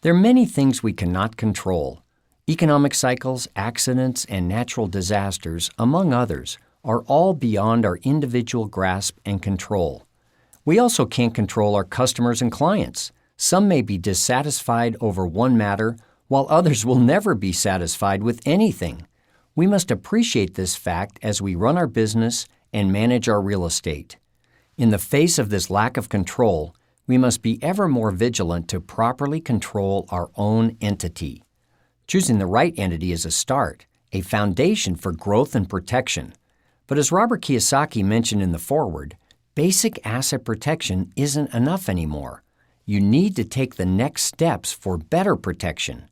There are many things we cannot control. Economic cycles, accidents, and natural disasters, among others, are all beyond our individual grasp and control. We also can't control our customers and clients. Some may be dissatisfied over one matter, while others will never be satisfied with anything. We must appreciate this fact as we run our business and manage our real estate. In the face of this lack of control, we must be ever more vigilant to properly control our own entity. Choosing the right entity is a start, a foundation for growth and protection. But as Robert Kiyosaki mentioned in the foreword, basic asset protection isn't enough anymore. You need to take the next steps for better protection.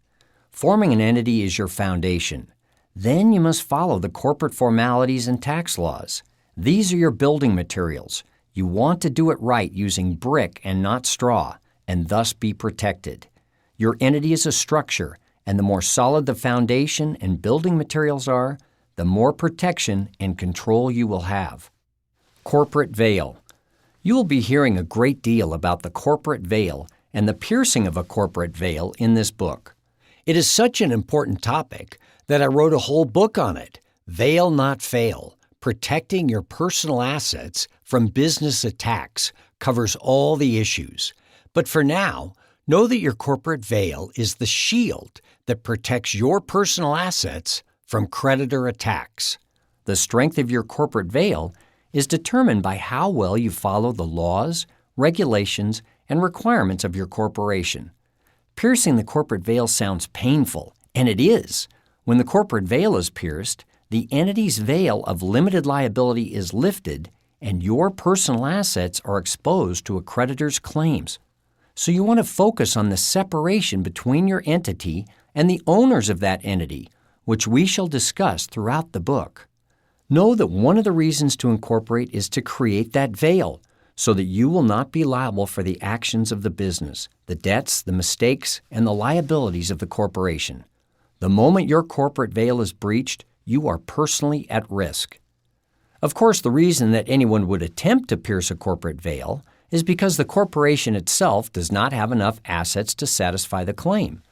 Forming an entity is your foundation. Then you must follow the corporate formalities and tax laws. These are your building materials. You want to do it right using brick and not straw, and thus be protected. Your entity is a structure, and the more solid the foundation and building materials are, the more protection and control you will have. Corporate veil. You will be hearing a great deal about the corporate veil and the piercing of a corporate veil in this book. It is such an important topic that I wrote a whole book on it, Veil Not Fail. Protecting your personal assets from business attacks covers all the issues. But for now, know that your corporate veil is the shield that protects your personal assets from creditor attacks. The strength of your corporate veil is determined by how well you follow the laws, regulations, and requirements of your corporation. Piercing the corporate veil sounds painful, and it is. When the corporate veil is pierced, the entity's veil of limited liability is lifted, and your personal assets are exposed to a creditor's claims. So you want to focus on the separation between your entity and the owners of that entity, which we shall discuss throughout the book. Know that one of the reasons to incorporate is to create that veil, so that you will not be liable for the actions of the business, the debts, the mistakes, and the liabilities of the corporation. The moment your corporate veil is breached, you are personally at risk. Of course, the reason that anyone would attempt to pierce a corporate veil is because the corporation itself does not have enough assets to satisfy the claim.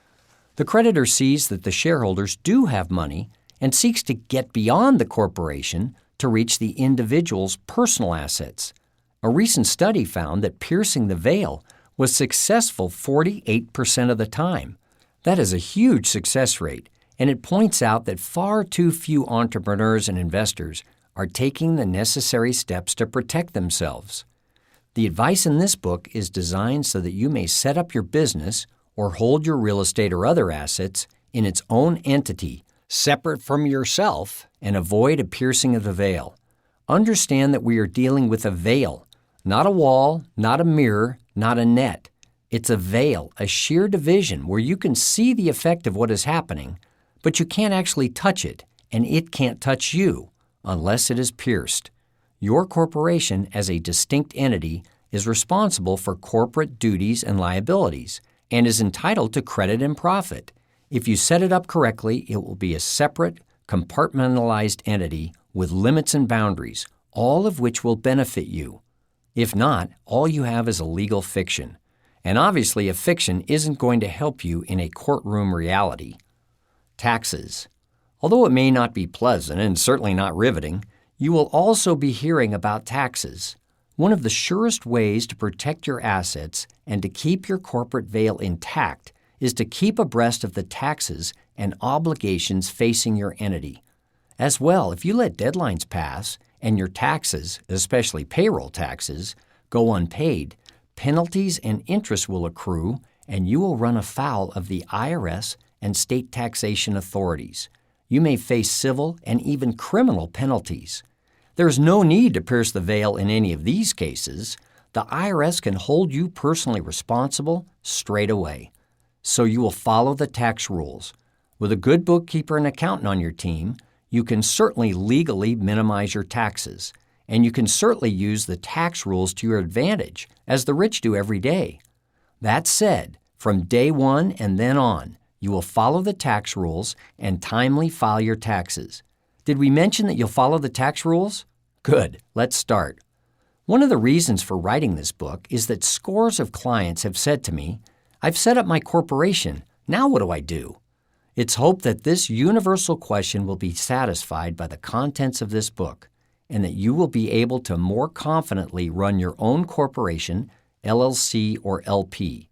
The creditor sees that the shareholders do have money and seeks to get beyond the corporation to reach the individual's personal assets. A recent study found that piercing the veil was successful 48% of the time. That is a huge success rate, and it points out that far too few entrepreneurs and investors are taking the necessary steps to protect themselves. The advice in this book is designed so that you may set up your business or hold your real estate or other assets in its own entity, separate from yourself, and avoid a piercing of the veil. Understand that we are dealing with a veil, not a wall, not a mirror, not a net. It's a veil, a sheer division where you can see the effect of what is happening, but you can't actually touch it, and it can't touch you unless it is pierced. Your corporation, as a distinct entity, is responsible for corporate duties and liabilities and is entitled to credit and profit. If you set it up correctly, it will be a separate, compartmentalized entity with limits and boundaries, all of which will benefit you. If not, all you have is a legal fiction. And obviously, a fiction isn't going to help you in a courtroom reality. Taxes. Although it may not be pleasant and certainly not riveting, you will also be hearing about taxes. One of the surest ways to protect your assets and to keep your corporate veil intact is to keep abreast of the taxes and obligations facing your entity. As well, if you let deadlines pass and your taxes, especially payroll taxes, go unpaid, penalties and interest will accrue, and you will run afoul of the IRS and state taxation authorities. You may face civil and even criminal penalties. There is no need to pierce the veil in any of these cases. The IRS can hold you personally responsible straight away. So you will follow the tax rules. With a good bookkeeper and accountant on your team, you can certainly legally minimize your taxes, and you can certainly use the tax rules to your advantage, as the rich do every day. That said, from day one and then on, you will follow the tax rules and timely file your taxes. Did we mention that you'll follow the tax rules? Good, let's start. One of the reasons for writing this book is that scores of clients have said to me, I've set up my corporation. Now what do I do? It's hoped that this universal question will be satisfied by the contents of this book, and that you will be able to more confidently run your own corporation, LLC or LP.